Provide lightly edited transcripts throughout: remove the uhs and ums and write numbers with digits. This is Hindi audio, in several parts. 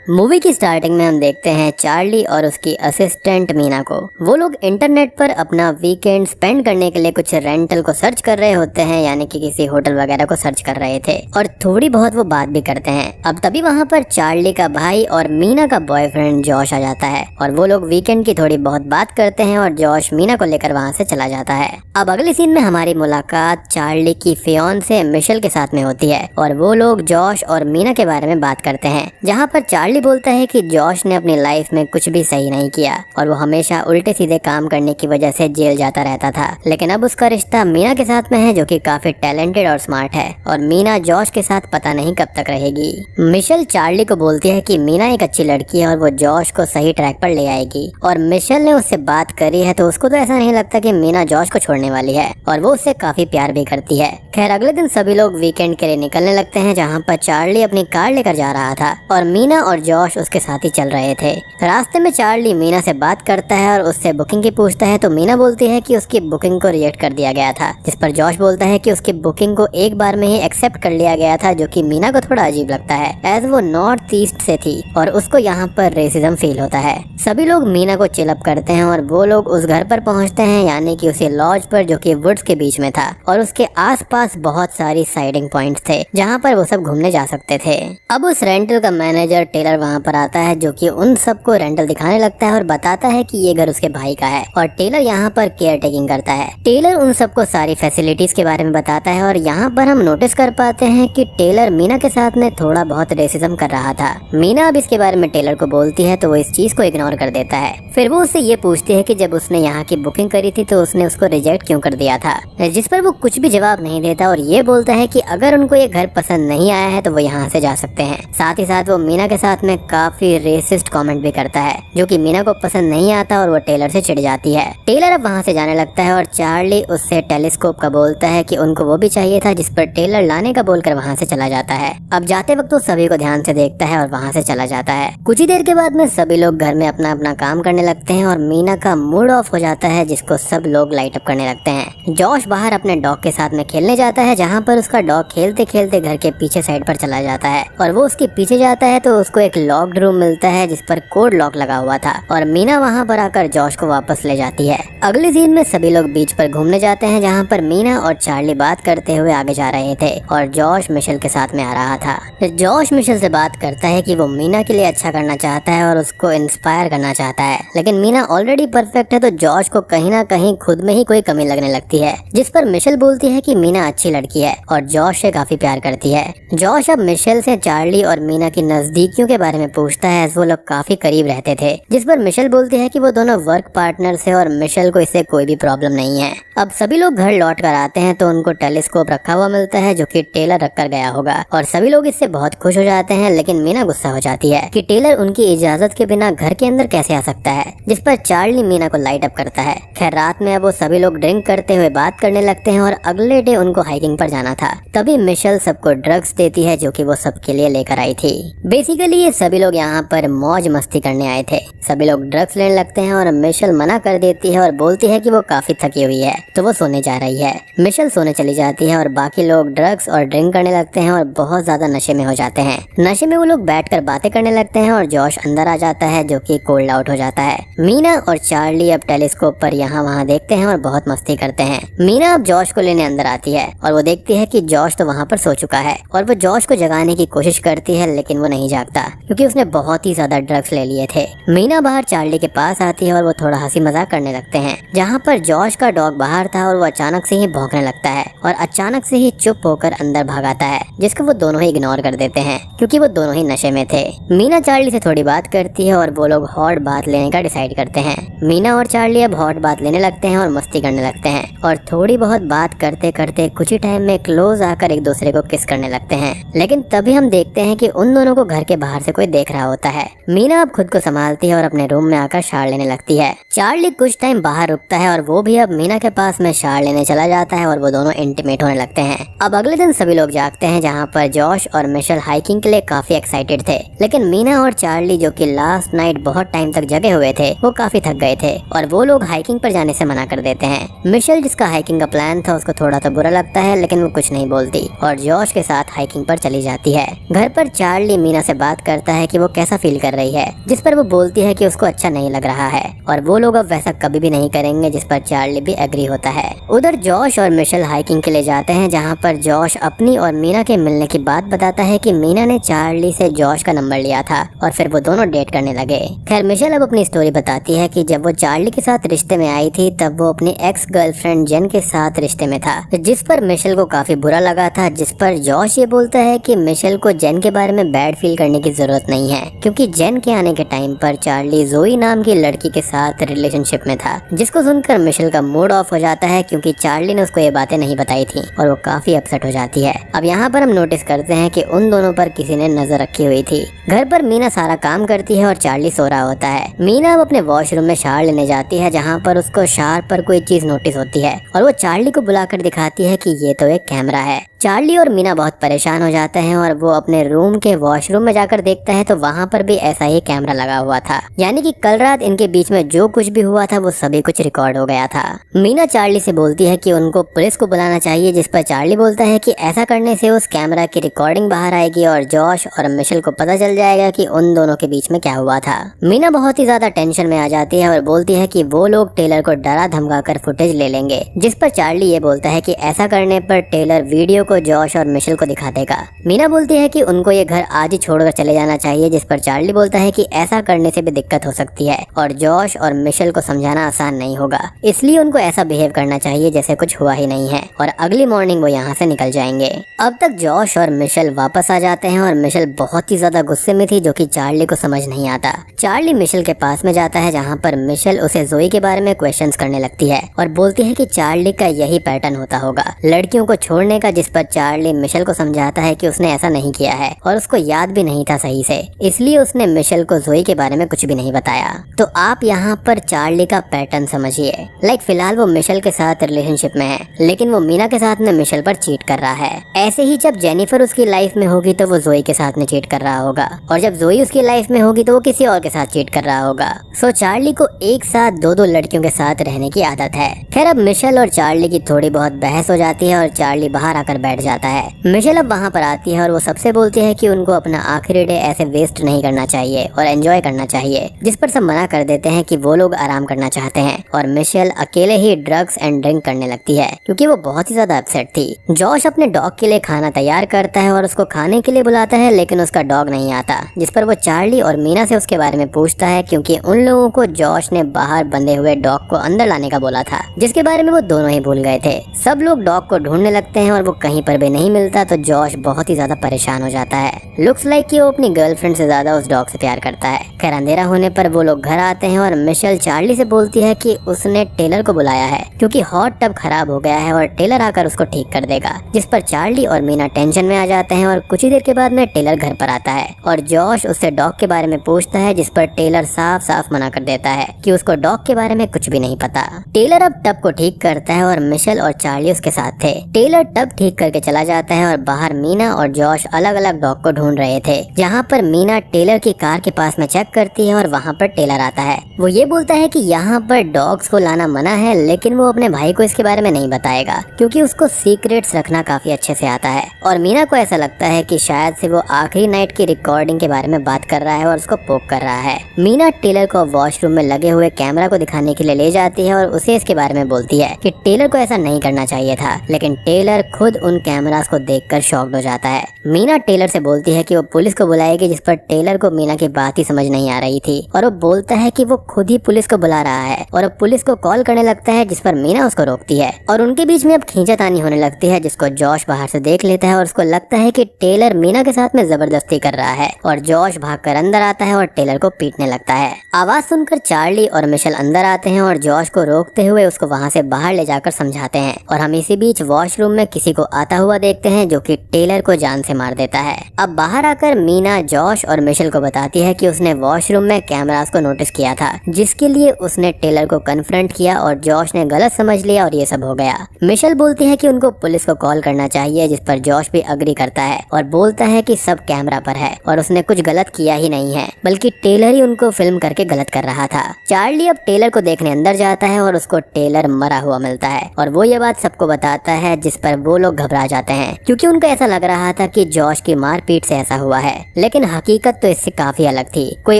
मूवी की स्टार्टिंग में हम देखते हैं चार्ली और उसकी असिस्टेंट मीना को। वो लोग इंटरनेट पर अपना वीकेंड स्पेंड करने के लिए कुछ रेंटल को सर्च कर रहे होते हैं, यानी कि किसी होटल वगैरह को सर्च कर रहे थे और थोड़ी बहुत वो बात भी करते हैं। अब तभी वहाँ पर चार्ली का भाई और मीना का बॉयफ्रेंड जॉश आ जाता है और वो लोग वीकेंड की थोड़ी बहुत बात करते हैं और जॉश मीना को लेकर वहाँ से चला जाता है। अब अगले सीन में हमारी मुलाकात चार्ली की फियांसे मिशेल के साथ में होती है और वो लोग जॉश और मीना के बारे में बात करते हैं, जहाँ पर चार्ली बोलता है कि जॉश ने अपनी लाइफ में कुछ भी सही नहीं किया और वो हमेशा उल्टे सीधे काम करने की वजह से जेल जाता रहता था, लेकिन अब उसका रिश्ता मीना के साथ में है जो कि काफी टैलेंटेड और स्मार्ट है और मीना जॉश के साथ पता नहीं कब तक रहेगी। मिशेल चार्ली को बोलती है कि मीना एक अच्छी लड़की है और वो जॉश को सही ट्रैक पर ले आएगी और मिशेल ने उससे बात करी है तो उसको तो ऐसा नहीं लगता कि मीना जॉश को छोड़ने वाली है और वो उससे काफी प्यार भी करती है। खैर अगले दिन सभी लोग वीकेंड के लिए निकलने लगते हैं, जहाँ पर चार्ली अपनी कार लेकर जा रहा था और मीना और जॉश उसके साथ ही चल रहे थे। रास्ते में चार्ली मीना से बात करता है और उससे बुकिंग की पूछता है तो मीना बोलती है कि उसकी बुकिंग को रिजेक्ट कर दिया गया था, जिस पर जॉश बोलता है कि उसकी बुकिंग को एक बार में ही एक्सेप्ट कर लिया गया था, जो कि मीना को थोड़ा अजीब लगता है एज वो नॉर्थ ईस्ट से थी और उसको यहाँ पर रेसिज्म फील होता है। सभी लोग मीना को चिल अप करते हैं और वो लोग उस घर पर पहुँचते हैं, यानी कि उसी लॉज पर जो कि वुड्स के बीच में था और उसके आसपास बहुत सारी साइडिंग पॉइंट्स थे जहाँ पर वो सब घूमने जा सकते थे। अब उस रेंटल का मैनेजर टेलर वहाँ पर आता है जो कि उन सबको रेंटल दिखाने लगता है और बताता है कि ये घर उसके भाई का है और टेलर यहाँ पर केयर टेकिंग करता है। टेलर उन सबको सारी फैसिलिटीज के बारे में बताता है और यहाँ पर हम नोटिस कर पाते हैं कि टेलर मीना के साथ में थोड़ा बहुत रेसिज्म कर रहा था। मीना अब इसके बारे में टेलर को बोलती है तो वो इस चीज को इग्नोर कर देता है। फिर वो उससे ये पूछती है कि जब उसने यहाँ की बुकिंग करी थी तो उसने उसको रिजेक्ट क्यों कर दिया था, जिस पर वो कुछ भी जवाब नहीं देता और ये बोलता है कि अगर उनको ये घर पसंद नहीं आया है तो वो यहाँ से जा सकते हैं। साथ ही साथ वो मीना के साथ में काफी रेसिस्ट कमेंट भी करता है जो कि मीना को पसंद नहीं आता और वो टेलर से चिढ़ जाती है। टेलर अब वहाँ से जाने लगता है और चार्ली उससे टेलीस्कोप का बोलता है कि उनको वो भी चाहिए था, जिस पर टेलर लाने का बोलकर वहाँ से चला जाता है। अब जाते वक्त वो सभी को ध्यान से देखता है और वहाँ से चला जाता है। कुछ ही देर के बाद में सभी लोग घर में अपना अपना काम करने लगते हैं और मीना का मूड ऑफ हो जाता है, जिसको सब लोग लाइट अप करने लगते हैं। जॉश बाहर अपने डॉग के साथ में खेलने जाता है, जहाँ पर उसका डॉग खेलते खेलते घर के पीछे साइड पर चला जाता है और वो उसके पीछे जाता है तो उसको एक लॉक्ड रूम मिलता है जिस पर कोड लॉक लगा हुआ था और मीना वहाँ पर आकर जॉश को वापस ले जाती है। अगले सीन में सभी लोग बीच पर घूमने जाते हैं, जहाँ पर मीना और चार्ली बात करते हुए आगे जा रहे थे और जॉश मिशेल के साथ में आ रहा था। जॉश मिशेल से बात करता है कि वो मीना के लिए अच्छा करना चाहता है और उसको इंस्पायर करना चाहता है, लेकिन मीना ऑलरेडी परफेक्ट है तो जॉश को कहीं ना कहीं खुद में ही कोई कमी लगने लगती है, जिस पर मिशेल बोलती है कि मीना अच्छी लड़की है और जॉश से काफी प्यार करती है। जॉश अब मिशेल से चार्ली और मीना की नजदीकियों के बारे में पूछता है, वो लोग काफी करीब रहते थे, जिस पर मिशेल बोलती है कि वो दोनों वर्क पार्टनर्स है और मिशेल को इससे कोई भी प्रॉब्लम नहीं है। अब सभी लोग घर लौट कर आते हैं तो उनको टेलीस्कोप रखा हुआ मिलता है जो कि टेलर रख कर गया होगा और सभी लोग इससे बहुत खुश हो जाते हैं, लेकिन मीना गुस्सा हो जाती है कि टेलर उनकी इजाजत के बिना घर के अंदर कैसे आ सकता है, जिस पर चार्ली मीना को लाइट अप करता है। खैर रात में अब वो सभी लोग ड्रिंक करते हुए बात करने लगते हैं और अगले डे उनको हाइकिंग पर जाना था। तभी मिशेल सबको ड्रग्स देती है जो कि वो सबके लिए लेकर आई थी। बेसिकली ये सभी लोग यहाँ पर मौज मस्ती करने आए थे। सभी लोग ड्रग्स लेने लगते हैं और मिशेल मना कर देती है और बोलती है कि वो काफी थकी हुई है तो वो सोने जा रही है। मिशेल सोने चली जाती है और बाकी लोग ड्रग्स और ड्रिंक करने लगते हैं और बहुत ज्यादा नशे में हो जाते हैं। नशे में वो लोग बैठकर बातें करने लगते हैं और जॉश अंदर आ जाता है जो कि कोल्ड आउट हो जाता है। मीना और चार्ली अब टेलीस्कोप पर यहाँ वहाँ देखते हैं और बहुत मस्ती करते हैं। मीना अब जॉश को लेने अंदर आती है और वो देखती है कि जॉश तो वहाँ पर सो चुका है और वो जॉश को जगाने की कोशिश करती है, लेकिन वो नहीं जागता क्योंकि उसने बहुत ही ज्यादा ड्रग्स ले लिए थे। मीना बाहर चार्ली के पास आती है और वो थोड़ा हंसी मजाक करने लगते हैं, जहाँ पर जॉश का डॉग बाहर था और वो अचानक से ही भौंकने लगता है और अचानक से ही चुप होकर अंदर भाग आता है, जिसको वो दोनों ही इग्नोर कर देते हैं क्योंकि वो दोनों ही नशे में थे। मीना चार्ली से थोड़ी बात करती है और वो लोग हॉट बात लेने का डिसाइड करते हैं। मीना और चार्ली अब हॉट बात लेने लगते हैं और मस्ती करने लगते हैं और थोड़ी बहुत बात करते करते कुछ ही टाइम में क्लोज आकर एक दूसरे को किस करने लगते हैं, लेकिन तभी हम देखते हैं कि उन दोनों को घर के बाहर से कोई देख रहा होता है। मीना अब खुद को संभालती है और अपने रूम में आकर शावर लेने लगती है। चार्ली कुछ टाइम बाहर रुकता है और वो भी अब मीना के पास में शावर लेने चला जाता है और वो दोनों इंटीमेट होने लगते हैं। अब अगले दिन सभी लोग जागते हैं, जहाँ पर जॉश और मिशेल हाइकिंग के लिए काफी एक्साइटेड थे, लेकिन मीना और चार्ली जो कि लास्ट नाइट बहुत टाइम तक जगे हुए थे वो काफी थक गए थे और वो लोग हाइकिंग पर जाने से मना कर देते हैं। मिशेल जिसका हाइकिंग का प्लान था उसको थोड़ा तो बुरा लगता है, लेकिन वो कुछ नहीं बोलती और जॉश के साथ हाइकिंग पर चली जाती है। घर पर चार्ली मीना से बात करता है कि वो कैसा फील कर रही है, जिस पर वो बोलती है कि उसको अच्छा नहीं लग रहा है और वो लोग अब वैसा कभी भी नहीं करेंगे, जिस पर चार्ली भी एग्री होता है। उधर जॉश और मिशेल हाइकिंग के लिए जाते हैं, जहाँ पर जॉश अपनी और मीना के मिलने की बात बताता है कि मीना ने चार्ली से जॉश का नंबर लिया था और फिर वो दोनों डेट करने लगे। खैर मिशेल अब अपनी स्टोरी बताती है कि जब वो चार्ली के साथ रिश्ते में आई थी तब वो अपनी एक्स गर्लफ्रेंड जेन के साथ रिश्ते में था, जिस पर मिशेल को काफी बुरा लगा था, जिस पर जॉश ये बोलता है कि मिशेल को जेन के बारे में बैड फील करने की जरूरत नहीं है, क्योंकि जेन के आने के टाइम पर चार्ली जोई नाम की लड़की के साथ रिलेशनशिप में था। जिसको सुनकर मिशेल का मूड ऑफ हो जाता है, क्योंकि चार्ली ने उसको ये बातें नहीं बताई थी और वो काफी अपसेट हो जाती है। अब यहाँ पर हम नोटिस करते हैं कि उन दोनों पर किसी ने नजर रखी हुई थी। घर पर मीना सारा काम करती है और चार्ली सो रहा होता है। मीना अब अपने वॉशरूम में शावर लेने जाती है, जहाँ पर उसको शावर पर कोई चीज नोटिस होती है और वो चार्ली को बुलाकर दिखाती है कि ये तो एक कैमरा है। चार्ली और मीना बहुत परेशान हो जाते हैं और वो अपने रूम के वॉशरूम में जाकर देखता है तो वहाँ पर भी ऐसा ही कैमरा लगा हुआ था, यानी कि कल रात इनके बीच में जो कुछ भी हुआ था वो सभी कुछ रिकॉर्ड हो गया था। मीना चार्ली से बोलती है कि उनको पुलिस को बुलाना चाहिए, जिस पर चार्ली बोलता है कि ऐसा करने से उस कैमरा की रिकॉर्डिंग बाहर आएगी और जॉश और मिशेल को पता चल जाएगा कि उन दोनों के बीच में क्या हुआ था। मीना बहुत ही ज्यादा टेंशन में आ जाती है और बोलती है कि वो लोग टेलर को डरा धमका कर फुटेज ले लेंगे, जिस पर चार्ली ये बोलता है कि ऐसा करने पर टेलर वीडियो को जॉश और मिशेल को दिखा देगा। मीना बोलती है कि उनको ये घर आज ही छोड़कर चले जाना चाहिए, जिस पर चार्ली बोलता है कि ऐसा करने से भी दिक्कत हो सकती है और जॉश और मिशेल को समझाना आसान नहीं होगा, इसलिए उनको ऐसा बिहेव करना चाहिए जैसे कुछ हुआ ही नहीं है और अगली मॉर्निंग वो यहाँ से निकल जाएंगे। अब तक जॉश और मिशेल वापस आ जाते हैं और मिशेल बहुत ही ज्यादा गुस्से में थी, जो कि चार्ली को समझ नहीं आता। चार्ली मिशेल के पास में जाता है, जहाँ पर मिशेल उसे जोई के बारे में क्वेश्चंस करने लगती है और बोलती है कि चार्ली का यही पैटर्न होता होगा लड़कियों को छोड़ने का, जिस पर चार्ली मिशेल को समझाता है कि उसने ऐसा नहीं किया है और उसको याद भी नहीं था सही से, इसलिए उसने मिशेल को जोई के बारे में कुछ भी नहीं बताया। तो आप यहाँ पर चार्ली का पैटर्न समझिए। लाइक फिलहाल वो मिशेल के साथ रिलेशनशिप में है, लेकिन वो मीना के साथ में मिशेल पर चीट कर रहा है। ऐसे ही जब जेनिफर उसकी लाइफ में होगी तो वो जोई के साथ में चीट कर रहा होगा और जब जोई उसकी लाइफ में होगी तो वो किसी और के साथ चीट कर रहा होगा। सो चार्ली को एक साथ दो दो लड़कियों के साथ रहने की आदत है। खैर अब मिशेल और चार्ली की थोड़ी बहुत बहस हो जाती है और चार्ली बाहर आकर बैठ जाता है। मिशेल अब वहाँ पर आती है और वो सबसे बोलती है कि उनको अपना आखिरी डे ऐसे वेस्ट नहीं करना चाहिए और एंजॉय करना चाहिए, जिस पर सब मना कर देते हैं कि वो लोग आराम करना चाहते हैं और मिशेल अकेले ही ड्रग्स एंड ड्रिंक करने लगती है, क्योंकि वो बहुत ही ज्यादा अपसेट थी। जॉश अपने डॉग के लिए खाना तैयार करता है और उसको खाने के लिए बुलाता है, लेकिन उसका डॉग नहीं आता, जिस पर वो चार्ली और मीना से उसके बारे में पूछता है, क्योंकि उन लोगों को जॉश ने बाहर बंधे हुए डॉग को अंदर लाने का बोला था, जिसके बारे में वो दोनों ही भूल गए थे। सब लोग डॉग को ढूंढने लगते हैं और वो कहीं पर भी नहीं मिलता, तो जॉश बहुत ही ज्यादा परेशान हो जाता है। लुक्स लाइक कि वो अपनी गर्लफ्रेंड से ज्यादा उस डॉग से प्यार करता है। खैर अंधेरा होने पर वो लोग घर आते हैं और मिशेल चार्ली से बोलती है कि उसने टेलर को बुलाया है, क्योंकि हॉट टब खराब हो गया है और टेलर आकर उसको ठीक कर देगा, जिस पर चार्ली और मीना टेंशन में आ जाते हैं और कुछ ही देर के बाद में टेलर घर पर आता है और जॉश उससे डॉग के बारे में पूछता है, जिस पर टेलर साफ साफ मना कर देता है कि उसको डॉग के बारे में कुछ भी नहीं पता। टेलर अब टब को ठीक करता है और मिशेल और चार्ली उसके साथ थे। टेलर टब ठीक करके चला जाता है और बाहर मीना और जॉश अलग अलग डॉग को ढूंढ रहे थे, जहाँ पर मीना टेलर की कार के पास में चेक करती है और वहाँ पर टेलर आता है। वो ये बोलता है कि यहाँ पर डॉग्स को लाना मना है, लेकिन वो अपने भाई को इसके बारे में नहीं बताएगा, क्योंकि उसको सीक्रेट्स रखना काफी अच्छे से आता है। और मीना को ऐसा लगता है कि शायद से वो आखिरी नाइट की रिकॉर्डिंग के बारे में बात कर रहा है और उसको पोक कर रहा है। मीना टेलर को वॉशरूम में लगे हुए कैमरा को दिखाने के लिए ले जाती है और उसे इसके बारे में बोलती है कि टेलर को ऐसा नहीं करना चाहिए था, लेकिन टेलर खुद उन कैमरास को देखकर शॉक्ड हो जाता है। मीना टेलर से बोलती है कि वो पुलिस को बुलाएगी, जिस पर टेलर को मीना की बात ही समझ नहीं आ रही थी और वो बोलता है कि वो खुद ही पुलिस को बुला रहा है और अब पुलिस को कॉल करने लगता है, जिस पर मीना उसको रोकती है और उनके बीच में अब खींचातानी होने लगती है, जिसको जॉश बाहर से देख लेता है और उसको लगता है कि टेलर मीना के साथ में जबरदस्ती कर रहा है और जॉश भागकर अंदर आता है और टेलर को पीटने लगता है। आवाज सुनकर चार्ली और मिशेल अंदर आते हैं और जॉश को रोकते हुए उसको वहाँ से बाहर ले जाकर समझाते हैं और हम इसी बीच वॉशरूम में किसी को आता हुआ देखते हैं, जो कि टेलर को जान से मार देता है। अब बाहर आकर मीना जॉश और मिशेल को बताती है कि उसने वॉशरूम में कैमरास को नोटिस किया था, जिसके लिए उसने टेलर को कन्फ्रंट किया और जॉश ने गलत समझ लिया और ये सब हो गया। मिशेल बोलती है कि उनको पुलिस को कॉल करना चाहिए, जिस पर जॉश भी अग्री करता है और बोलता है कि सब कैमरा पर है और उसने कुछ गलत किया ही नहीं है, बल्कि टेलर ही उनको फिल्म करके गलत कर रहा था। चार्ली अब टेलर को देखने अंदर जाता है और उसको टेलर मरा हुआ मिलता है और वो ये बात सबको बताता है, जिस पर वो लोग घबरा जाते हैं क्योंकि उनको ऐसा लग रहा था कि जॉश की मारपीट से ऐसा हुआ है, लेकिन हकीकत तो इससे काफी अलग थी। कोई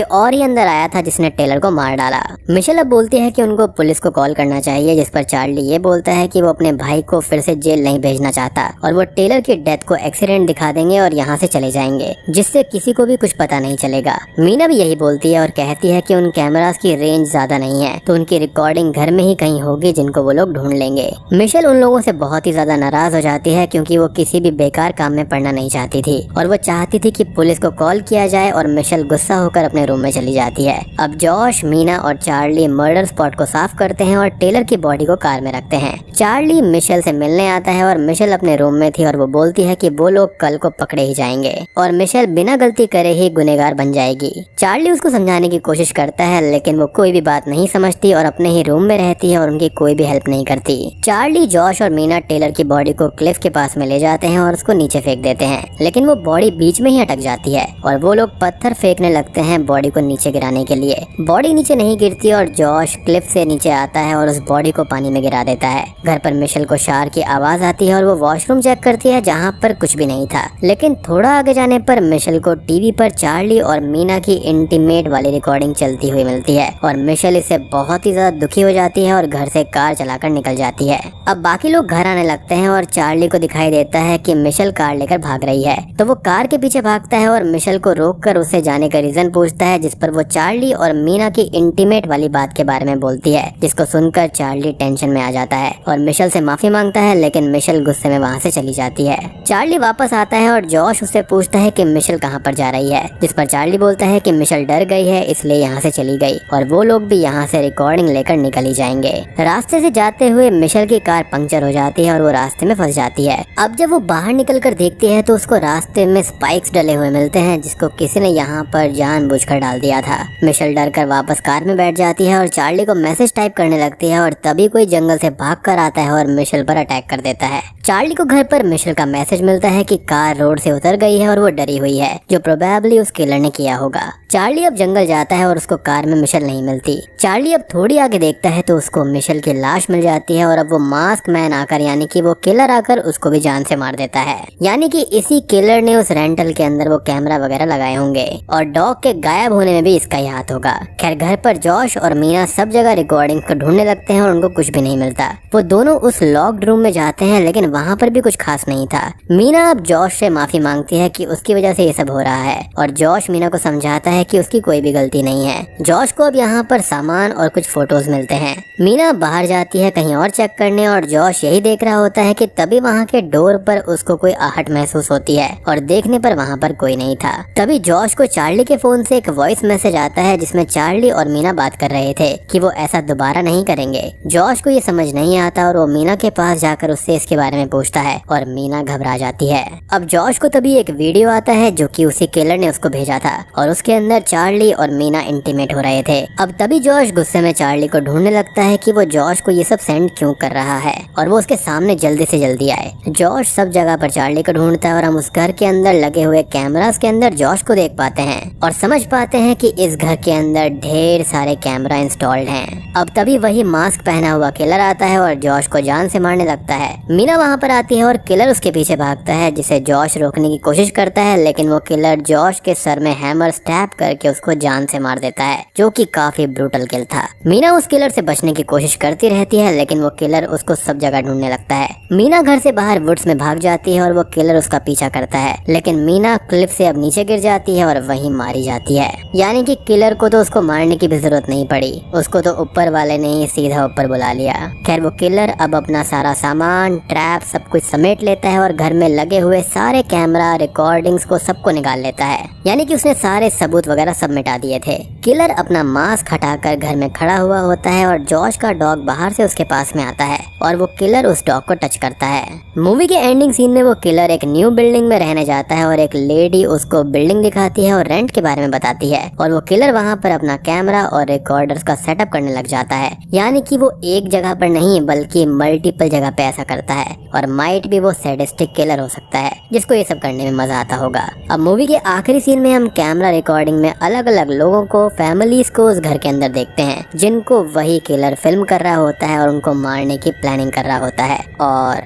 और ही अंदर आया था जिसने टेलर को मार डाला। मिशेल अब बोलती है कि उनको पुलिस को कॉल करना चाहिए, जिस पर चार्ली ये बोलता है कि वो अपने भाई को फिर से जेल नहीं भेजना चाहता और वो टेलर की डेथ को एक्सीडेंट दिखा देंगे और यहाँ से चले जाएंगे, जिससे किसी को भी कुछ पता नहीं चलेगा। मीना भी यही बोलती है और कहती है कि उन कैमरास की रेंज ज्यादा नहीं है, तो उनकी रिकॉर्डिंग घर में ही कहीं होगी जिनको वो लोग ढूंढ लेंगे। मिशेल उन लोगों से बहुत ही ज्यादा नाराज हो जाती है क्योंकि वो किसी भी बेकार काम में पड़ना नहीं चाहती थी और वो चाहती थी कि पुलिस को कॉल किया जाए और मिशेल गुस्सा होकर अपने रूम में चली जाती है। अब जॉश, मीना और चार्ली मर्डर स्पॉट को साफ करते हैं और टेलर की बॉडी को कार में रखते हैं। चार्ली मिशेल से मिलने आता है और मिशेल अपने रूम में थी और वो बोलती है कि वो लोग कल को पकड़े ही जाएंगे और मिशेल बिना गलती करे ही गुनहगार बन जाएगी। चार्ली उसको समझाने की कोशिश करता है लेकिन वो कोई भी बात नहीं समझती और अपने ही रूम में रहती है और उनकी कोई भी हेल्प नहीं करती। चार्ली, जॉश और मीना टेलर की बॉडी को क्लिफ के पास में ले जाते हैं और उसको नीचे फेंक देते हैं, लेकिन वो बॉडी बीच में ही अटक जाती है और वो लोग पत्थर फेंकने लगते हैं बॉडी को नीचे गिराने के लिए। बॉडी नीचे नहीं गिरती और जॉश क्लिफ से नीचे आता है और उस बॉडी को पानी में गिरा देता है। घर पर मिशेल को शार की आवाज आती है और वो वॉशरूम चेक करती है जहाँ पर कुछ भी नहीं था, लेकिन थोड़ा आगे जाने पर मिशेल को टीवी पर चार्ली और मीना की इंटीमेट वाली रिकॉर्डिंग चलती हुई मिलती है और मिशेल इससे बहुत ही ज्यादा दुखी हो जाती है और घर से कार चलाकर निकल जाती है। अब बाकी लोग घर आने लगते हैं और चार्ली को दिखाई देता है कि मिशेल कार लेकर भाग रही है, तो वो कार के पीछे भागता है और मिशेल को रोककर उससे जाने का रीजन पूछता है, जिस पर वो चार्ली और मीना की इंटीमेट वाली बात के बारे में बोलती है, जिसको सुनकर चार्ली टेंशन में आ जाता है और मिशेल से माफी मांगता है, लेकिन मिशेल गुस्से में वहाँ से चली जाती है। चार्ली वापस आता है और जॉश उससे पूछता है कि मिशेल कहाँ पर जा रही है, जिस पर चार्ली बोलता है कि मिशेल डर गई है इसलिए यहाँ से चली गई और वो लोग भी यहाँ से रिकॉर्डिंग लेकर निकल ही जाएंगे। रास्ते से जाते हुए मिशेल की कार पंक्चर हो जाती है और वो रास्ते में फंस जाती है। अब जब वो बाहर निकल कर देखती है तो उसको रास्ते में स्पाइक्स डले हुए मिलते हैं, जिसको किसी ने यहाँ पर जानबूझकर डाल दिया था। मिशेल डर कर वापस कार में बैठ जाती है और चार्ली को मैसेज टाइप करने लगती है और तभी कोई जंगल से भाग कर आता है और मिशेल पर अटैक कर देता है। चार्ली को घर पर मिशेल का मैसेज मिलता है कि कार रोड से उतर गई है और वो डरी हुई है, जो प्रोबेबली उस किलर ने किया होगा। चार्ली अब जंगल जाता है और उसको कार में मिशेल नहीं मिलती। चार्ली अब थोड़ी आगे देखता है तो उसको मिशेल की लाश मिल जाती है और अब वो मास्क मैन आकर, यानी कि वो किलर आकर उसको भी जान से मार देता है। यानी कि इसी किलर ने उस रेंटल के अंदर वो कैमरा वगैरह लगाए होंगे और डॉग के गायब होने में भी इसका ही हाथ होगा। खैर, घर पर जॉश और मीना सब जगह रिकॉर्डिंग को ढूंढने लगते हैं और उनको कुछ भी नहीं मिलता। वो दोनों उस लॉक्ड रूम में जाते हैं लेकिन वहाँ पर भी कुछ खास नहीं था। मीना अब जॉश से माफी मांगती है कि उसकी वजह से ये सब हो रहा है और जॉश मीना को समझाता है कि उसकी कोई भी गलती नहीं है। जॉश को अब यहाँ पर सामान और कुछ फोटोज मिलते हैं। मीना बाहर जाती है कहीं और चेक करने और जॉश यही देख रहा होता है कि तभी वहाँ के डोर पर उसको कोई आहट महसूस होती है और देखने पर वहाँ पर कोई नहीं था। तभी जॉश को चार्ली के फोन से एक वॉइस मैसेज आता है जिसमें चार्ली और मीना बात कर रहे थे कि वो ऐसा दोबारा नहीं करेंगे। जॉश को ये समझ नहीं आता और वो मीना के पास जाकर उससे इसके बारे में पूछता है और मीना घबरा जाती है। अब जॉश को तभी एक वीडियो आता है जो कि उसी किलर ने उसको भेजा था और उसके अंदर चार्ली और मीना इंटीमेट हो रहे थे। अब तभी जॉश गुस्से में चार्ली को ढूंढने लगता है कि वो जॉश को ये सब सेंड क्यों कर रहा है और वो उसके सामने जल्दी से जल्दी आए। जॉश सब जगह पर चार्ली को ढूंढता है और हम उस घर के अंदर लगे हुए कैमरास के अंदर जॉश को देख पाते हैं और समझ पाते हैं कि इस घर के अंदर ढेर सारे कैमरा इंस्टॉल्ड हैं। अब तभी वही मास्क पहना हुआ किलर आता है और जॉश को जान से मारने लगता है। मीना वहाँ पर आती है और किलर उसके पीछे भागता है, जिसे जॉश रोकने की कोशिश करता है, लेकिन वो किलर जॉश के सर में हैमर स्टैप करके उसको जान से मार देता है, जो कि काफी ब्रूटल किल था। मीना उस किलर से बचने की कोशिश करती रहती है लेकिन वो किलर उसको सब जगह ढूंढने लगता है। मीना घर से बाहर वुड्स में भाग जाती है और वो किलर उसका पीछा करता है, लेकिन मीना क्लिफ से अब नीचे गिर जाती है और वहीं मारी जाती है। यानी कि किलर को तो उसको मारने की भी जरूरत नहीं पड़ी, उसको तो ऊपर वाले ने ही सीधा ऊपर बुला लिया। खैर, वो किलर अब अपना सारा सामान, ट्रैप सब कुछ समेट लेता है और घर में लगे हुए सारे कैमरा रिकॉर्डिंग्स को सबको निकाल लेता है। यानी कि उसने सारे सबूत वगैरह सब मिटा दिए थे। किलर अपना मास्क हटाकर घर में खड़ा हुआ होता है और जॉश का डॉग बाहर से उसके पास में आता है और वो किलर उस डॉग को टच करता है। मूवी के एंडिंग सीन में वो किलर एक न्यू बिल्डिंग में रहने जाता है और एक लेडी उसको बिल्डिंग दिखाती है और रेंट के बारे में बताती है और वो किलर वहाँ पर अपना कैमरा और रिकॉर्डर्स का सेटअप करने लग जाता है। यानी कि वो एक जगह पर नहीं बल्कि मल्टीपल जगह पे ऐसा करता है और माइट भी वो सैडिस्टिक किलर हो सकता है जिसको ये सब करने में मजा आता होगा। अब मूवी के आखिरी सीन में हम कैमरा रिकॉर्डिंग में अलग अलग लोगों को, फैमिलीज को उस घर के अंदर देखते हैं जिनको वही किलर फिल्म कर रहा होता है और उनको मारने की प्लानिंग कर रहा होता है। और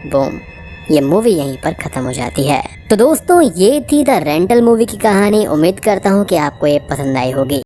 बूम, ये मूवी यहीं पर खत्म हो जाती है। तो दोस्तों ये थी द रेंटल मूवी की कहानी। उम्मीद करता हूँ कि आपको ये पसंद आई होगी।